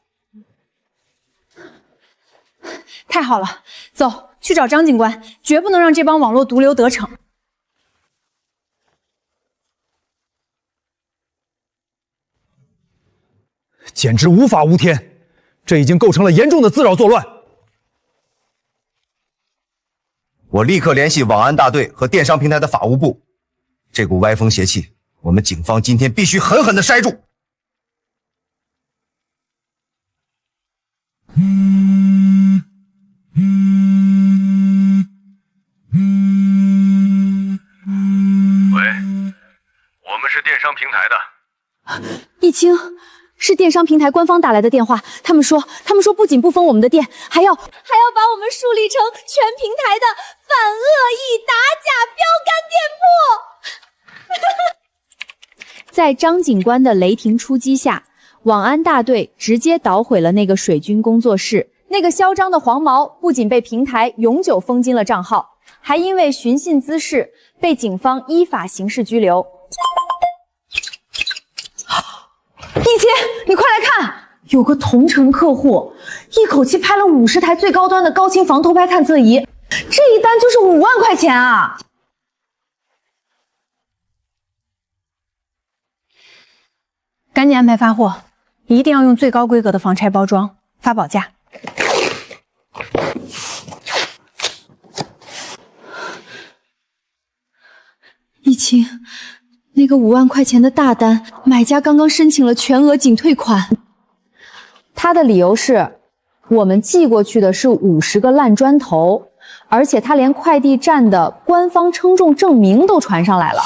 太好了，走，去找张警官，绝不能让这帮网络毒瘤得逞。简直无法无天，这已经构成了严重的自扰作乱。我立刻联系网安大队和电商平台的法务部，这股歪风邪气，我们警方今天必须狠狠地筛住。喂，我们是电商平台的。易清，是电商平台官方打来的电话，他们说不仅不封我们的店，还要把我们树立成全平台的反恶意打假标杆店铺。在张警官的雷霆出击下，网安大队直接捣毁了那个水军工作室。那个嚣张的黄毛不仅被平台永久封禁了账号，还因为寻衅滋事被警方依法刑事拘留。一姐，你快来看，有个同城客户一口气拍了50台最高端的高清防偷拍探测仪，这一单就是5万块钱啊！赶紧安排发货，一定要用最高规格的防拆包装，发保价。易清，那个5万块钱的大单，买家刚刚申请了全额仅退款。他的理由是，我们寄过去的是50个烂砖头，而且他连快递站的官方称重证明都传上来了。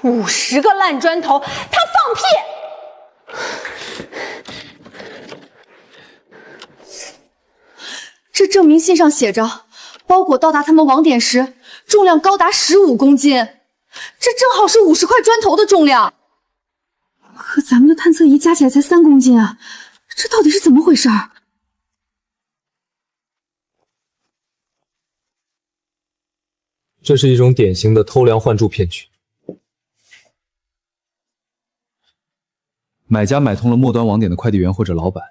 50个烂砖头，他放屁！这证明信上写着，包裹到达他们网点时，重量高达15公斤，这正好是50块砖头的重量。可咱们的探测仪加起来才3公斤啊，这到底是怎么回事？这是一种典型的偷梁换柱骗局。买家买通了末端网点的快递员或者老板，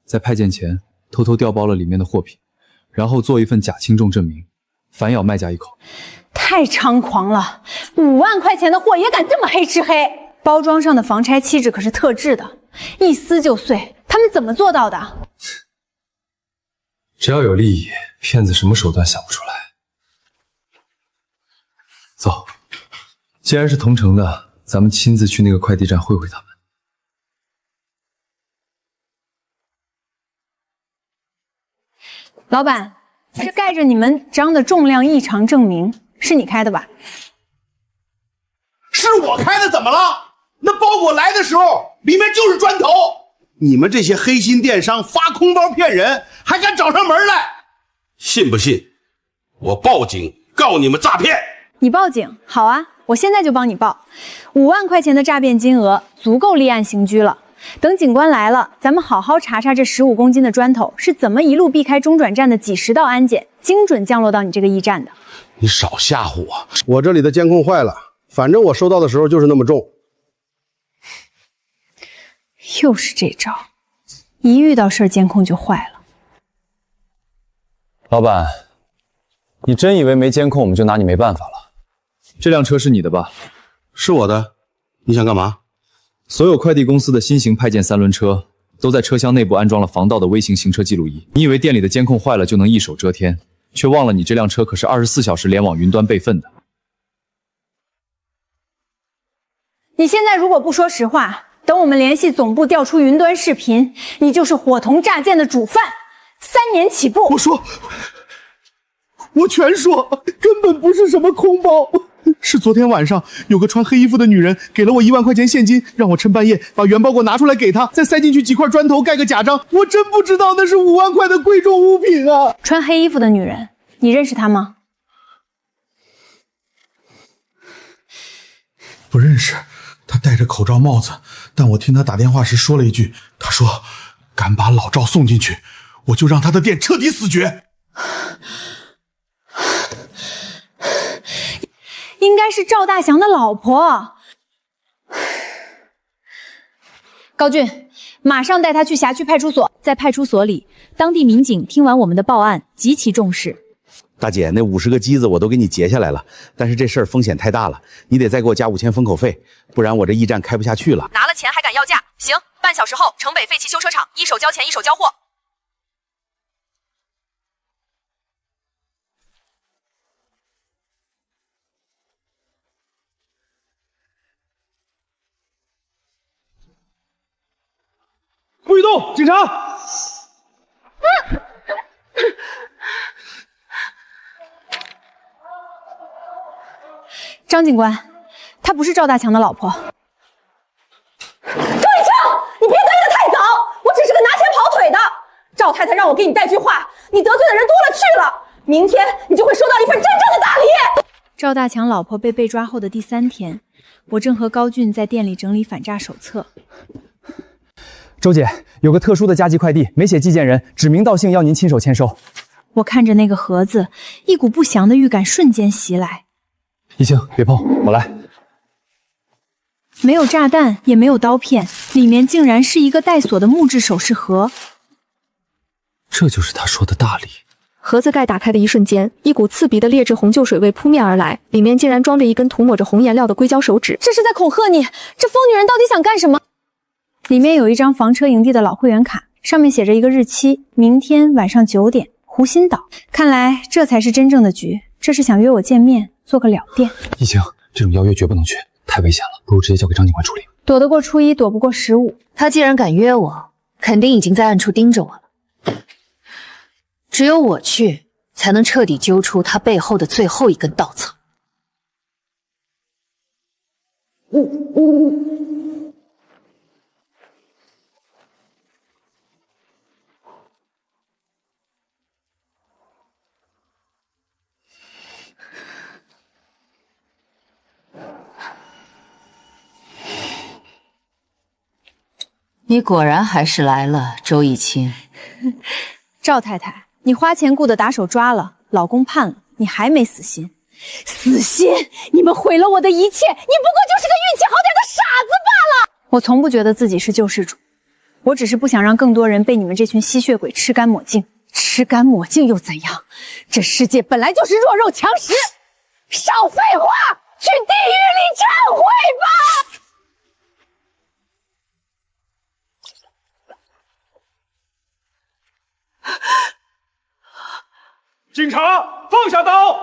在派件前偷偷调包了里面的货品，然后做一份假轻重证明，反咬卖家一口。太猖狂了！5万块钱的货也敢这么黑吃黑？包装上的防拆锡纸可是特制的，一撕就碎，他们怎么做到的？只要有利益，骗子什么手段想不出来。走，既然是同城的，咱们亲自去那个快递站会会他们。老板，这盖着你们章的重量异常证明是你开的吧？是我开的，怎么了？那包裹来的时候里面就是砖头，你们这些黑心电商发空包骗人，还敢找上门来？信不信我报警告你们诈骗？你报警？好啊，我现在就帮你报。5万块钱的诈骗金额足够立案刑拘了。等警官来了，咱们好好查查这15公斤的砖头是怎么一路避开中转站的几10道安检，精准降落到你这个驿站的。你少吓唬我！我这里的监控坏了，反正我收到的时候就是那么重。又是这招，一遇到事儿监控就坏了。老板，你真以为没监控我们就拿你没办法了？这辆车是你的吧？是我的。你想干嘛？所有快递公司的新型派件3轮车都在车厢内部安装了防盗的微型行车记录仪。你以为店里的监控坏了就能一手遮天，却忘了你这辆车可是24小时联网云端备份的。你现在如果不说实话，等我们联系总部调出云端视频，你就是伙同诈骗的主犯，3年起步。我全说，根本不是什么空包。是昨天晚上有个穿黑衣服的女人给了我1万块钱现金，让我趁半夜把原包裹拿出来给她，再塞进去几块砖头盖个假章。我真不知道那是5万块的贵重物品啊！穿黑衣服的女人，你认识她吗？不认识，她戴着口罩帽子，但我听她打电话时说了一句，她说敢把老赵送进去，我就让他的店彻底死绝。应该是赵大祥的老婆。高俊，马上带他去辖区派出所。在派出所里，当地民警听完我们的报案，极其重视。大姐，那50个机子我都给你截下来了，但是这事儿风险太大了，你得再给我加5000封口费，不然我这驿站开不下去了。拿了钱还敢要价？行，半小时后城北废弃修车厂，一手交钱一手交货。不许动！警察！张警官，她不是赵大强的老婆。赵一清，你别得意的太早，我只是个拿钱跑腿的。赵太太让我给你带句话，你得罪的人多了去了，明天你就会收到一份真正的大礼。赵大强老婆被抓后的第3天，我正和高俊在店里整理反诈手册。周姐，有个特殊的加急快递，没写寄件人，指名道姓要您亲手签收。我看着那个盒子，一股不祥的预感瞬间袭来。一清，别碰，我来。没有炸弹，也没有刀片，里面竟然是一个带锁的木质首饰盒。这就是他说的大礼。盒子盖打开的一瞬间，一股刺鼻的劣质红酒水味扑面而来，里面竟然装着一根涂抹着红颜料的硅胶手指。这是在恐吓你！这疯女人到底想干什么？里面有一张房车营地的老会员卡，上面写着一个日期，明天晚上9点，湖心岛。看来这才是真正的局，这是想约我见面，做个了断。一清，这种邀约绝不能去，太危险了，不如直接交给张警官处理。躲得过初一，躲不过15。他既然敢约我，肯定已经在暗处盯着我了。只有我去，才能彻底揪出他背后的最后一根稻草。你果然还是来了，周逸清。赵太太，你花钱雇的打手抓了，老公判了，你还没死心？死心！你们毁了我的一切，你不过就是个运气好点的傻子罢了。我从不觉得自己是救世主，我只是不想让更多人被你们这群吸血鬼吃干抹净。吃干抹净又怎样？这世界本来就是弱肉强食。少废话，去地狱里忏悔吧！警察，放下刀！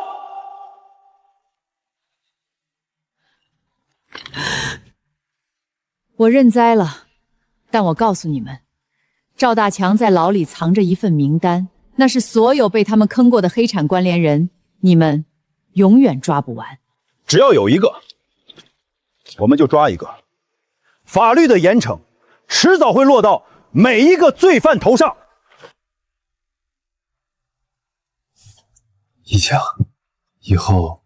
我认栽了，但我告诉你们，赵大强在牢里藏着一份名单，那是所有被他们坑过的黑产关联人，你们永远抓不完。只要有一个，我们就抓一个。法律的严惩，迟早会落到每一个罪犯头上。一清，以后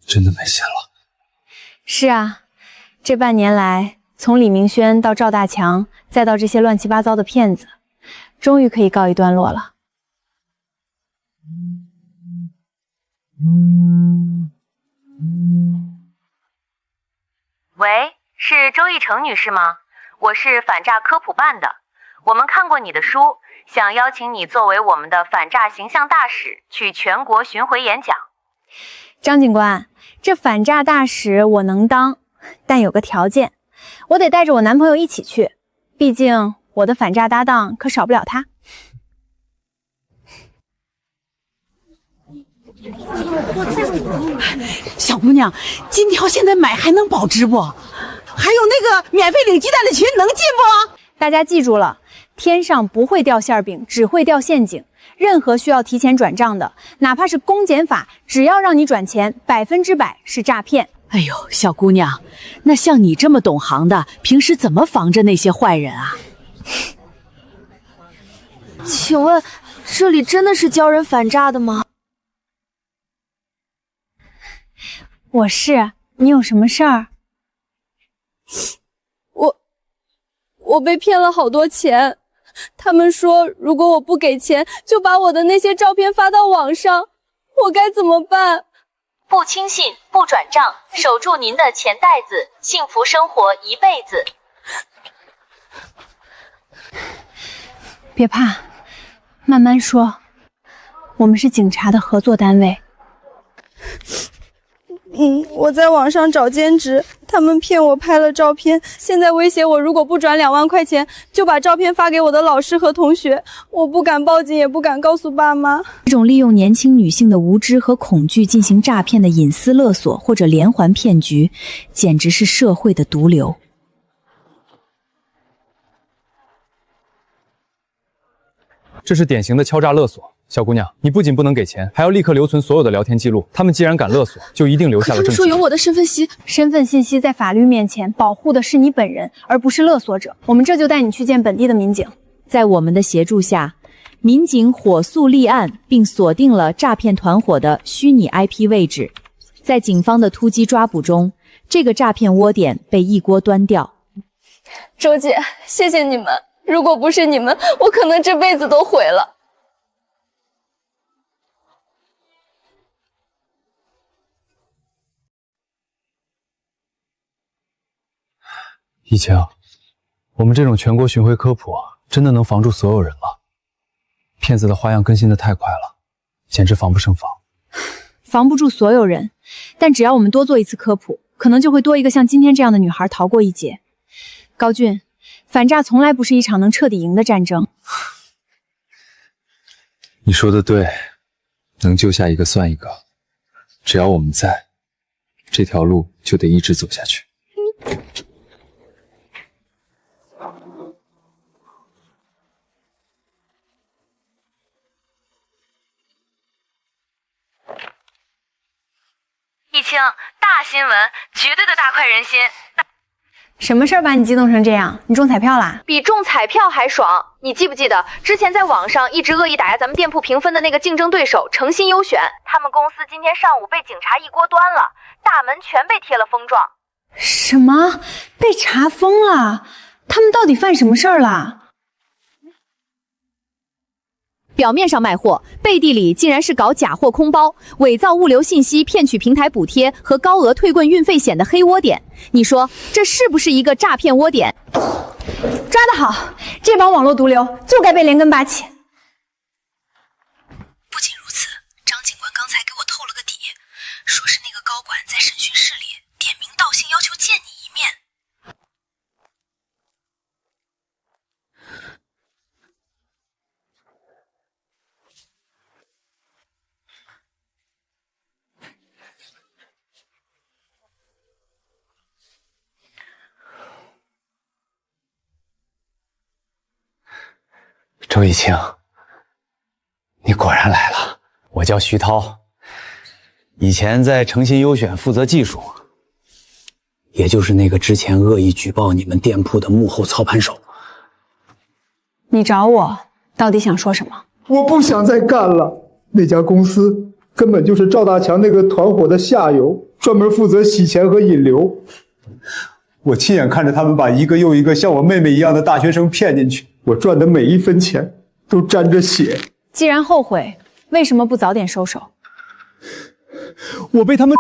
真的没戏了。是啊，这半年来，从李明轩到赵大强，再到这些乱七八糟的骗子，终于可以告一段落了。喂，是周逸成女士吗？我是反诈科普办的，我们看过你的书，想邀请你作为我们的反诈形象大使去全国巡回演讲。张警官，这反诈大使我能当，但有个条件，我得带着我男朋友一起去，毕竟我的反诈搭档可少不了他。小姑娘，金条现在买还能保值不？还有那个免费领鸡蛋的群能进不？大家记住了，天上不会掉馅饼，只会掉陷阱。任何需要提前转账的，哪怕是公检法，只要让你转钱，100%是诈骗。哎呦，小姑娘，那像你这么懂行的，平时怎么防着那些坏人啊？请问，这里真的是教人反诈的吗？我是，你有什么事儿？我被骗了好多钱，他们说如果我不给钱，就把我的那些照片发到网上，我该怎么办？不轻信，不转账，守住您的钱袋子，幸福生活一辈子。别怕，慢慢说，我们是警察的合作单位。我在网上找兼职，他们骗我拍了照片，现在威胁我如果不转2万块钱，就把照片发给我的老师和同学。我不敢报警，也不敢告诉爸妈。这种利用年轻女性的无知和恐惧进行诈骗的隐私勒索或者连环骗局，简直是社会的毒瘤。这是典型的敲诈勒索。小姑娘，你不仅不能给钱，还要立刻留存所有的聊天记录。他们既然敢勒索，就一定留下了证据。他们说有我的身份信息在法律面前保护的是你本人，而不是勒索者。我们这就带你去见本地的民警。在我们的协助下，民警火速立案，并锁定了诈骗团伙的虚拟 IP 位置。在警方的突击抓捕中，这个诈骗窝点被一锅端掉。周姐，谢谢你们，如果不是你们，我可能这辈子都毁了。易晴，我们这种全国巡回科普真的能防住所有人吗？骗子的花样更新的太快了，简直防不胜防。防不住所有人，但只要我们多做一次科普，可能就会多一个像今天这样的女孩逃过一劫。高俊，反诈从来不是一场能彻底赢的战争。你说的对，能救下一个算一个。只要我们在，这条路就得一直走下去。易清，大新闻，绝对的大快人心。什么事儿把你激动成这样？你中彩票啦？比中彩票还爽！你记不记得之前在网上一直恶意打压咱们店铺评分的那个竞争对手诚心优选？他们公司今天上午被警察一锅端了，大门全被贴了封状。什么？被查封了？他们到底犯什么事儿了？表面上卖货，背地里竟然是搞假货空包、伪造物流信息、骗取平台补贴和高额退棍运费险的黑窝点。你说这是不是一个诈骗窝点？抓得好，这帮网络毒瘤就该被连根拔起。不仅如此，张警官刚才给我透了个底，说是那个高管在审讯室里点名道姓要求见你一面。周易清，你果然来了。我叫徐涛，以前在诚信优选负责技术，也就是那个之前恶意举报你们店铺的幕后操盘手。你找我到底想说什么？我不想再干了，那家公司根本就是赵大强那个团伙的下游，专门负责洗钱和引流。我亲眼看着他们把一个又一个像我妹妹一样的大学生骗进去，我赚的每一分钱都沾着血。既然后悔，为什么不早点收手？我被他们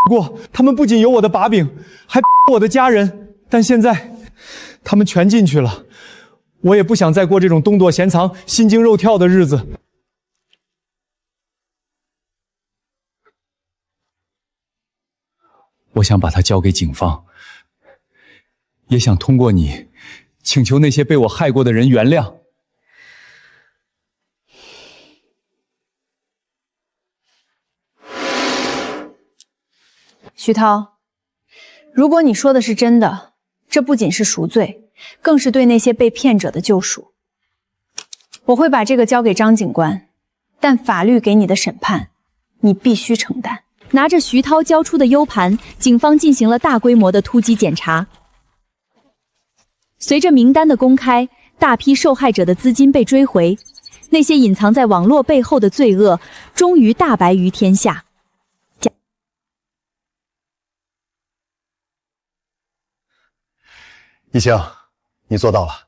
过，他们不仅有我的把柄，还我的家人，但现在他们全进去了，我也不想再过这种东躲闲藏、心惊肉跳的日子。我想把它交给警方，也想通过你请求那些被我害过的人原谅。徐涛，如果你说的是真的，这不仅是赎罪，更是对那些被骗者的救赎。我会把这个交给张警官，但法律给你的审判，你必须承担。拿着徐涛交出的 U 盘，警方进行了大规模的突击检查。随着名单的公开，大批受害者的资金被追回，那些隐藏在网络背后的罪恶终于大白于天下。易清，你做到了。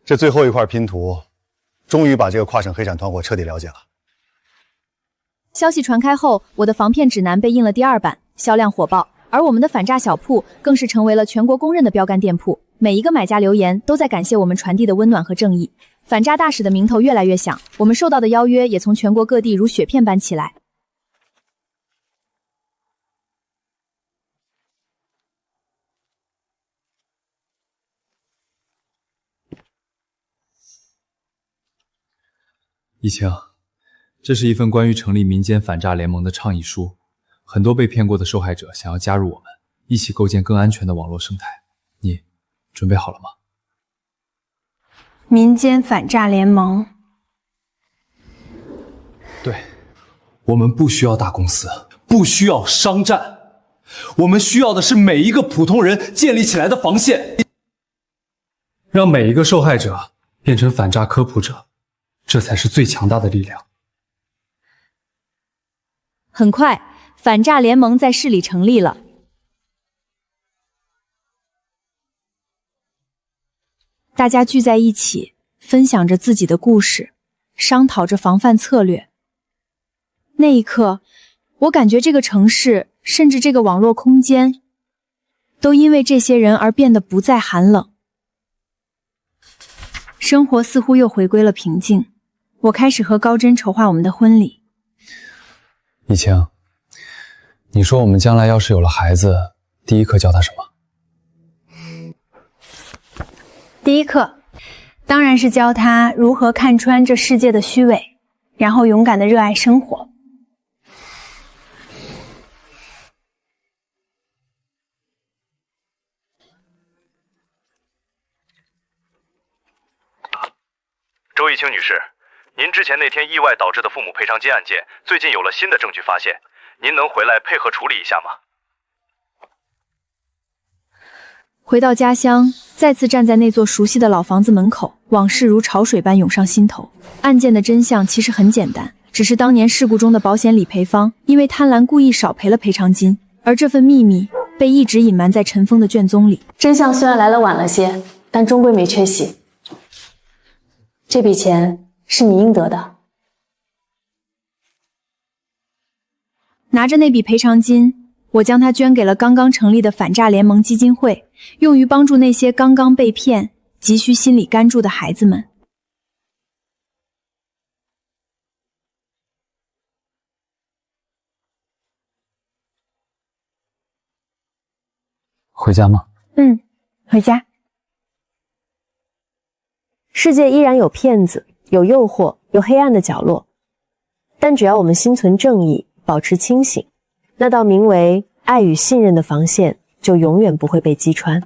这最后一块拼图，终于把这个跨省黑产团伙彻底了解了。消息传开后，我的防骗指南被印了第2版，销量火爆。而我们的反诈小铺更是成为了全国公认的标杆店铺，每一个买家留言都在感谢我们传递的温暖和正义。反诈大使的名头越来越响，我们受到的邀约也从全国各地如雪片般起来。易清，这是一份关于成立民间反诈联盟的倡议书。很多被骗过的受害者想要加入我们，一起构建更安全的网络生态。你准备好了吗？民间反诈联盟。对，我们不需要大公司，不需要商战，我们需要的是每一个普通人建立起来的防线，让每一个受害者变成反诈科普者，这才是最强大的力量。很快，反诈联盟在市里成立了。大家聚在一起，分享着自己的故事，商讨着防范策略。那一刻，我感觉这个城市，甚至这个网络空间，都因为这些人而变得不再寒冷。生活似乎又回归了平静。我开始和高真筹划我们的婚礼。易晴，你说我们将来要是有了孩子，第一课教他什么？第一课，当然是教他如何看穿这世界的虚伪，然后勇敢地热爱生活。周易清女士，您之前那天意外导致的父母赔偿金案件，最近有了新的证据发现，您能回来配合处理一下吗？回到家乡，再次站在那座熟悉的老房子门口，往事如潮水般涌上心头。案件的真相其实很简单，只是当年事故中的保险理赔方因为贪婪故意少赔了赔偿金，而这份秘密被一直隐瞒在尘封的卷宗里。真相虽然来得晚了些，但终归没缺席。这笔钱是你应得的。拿着那笔赔偿金，我将它捐给了刚刚成立的反诈联盟基金会，用于帮助那些刚刚被骗、急需心理关注的孩子们。回家吗？回家。世界依然有骗子，有诱惑，有黑暗的角落，但只要我们心存正义，保持清醒，那道名为爱与信任的防线就永远不会被击穿。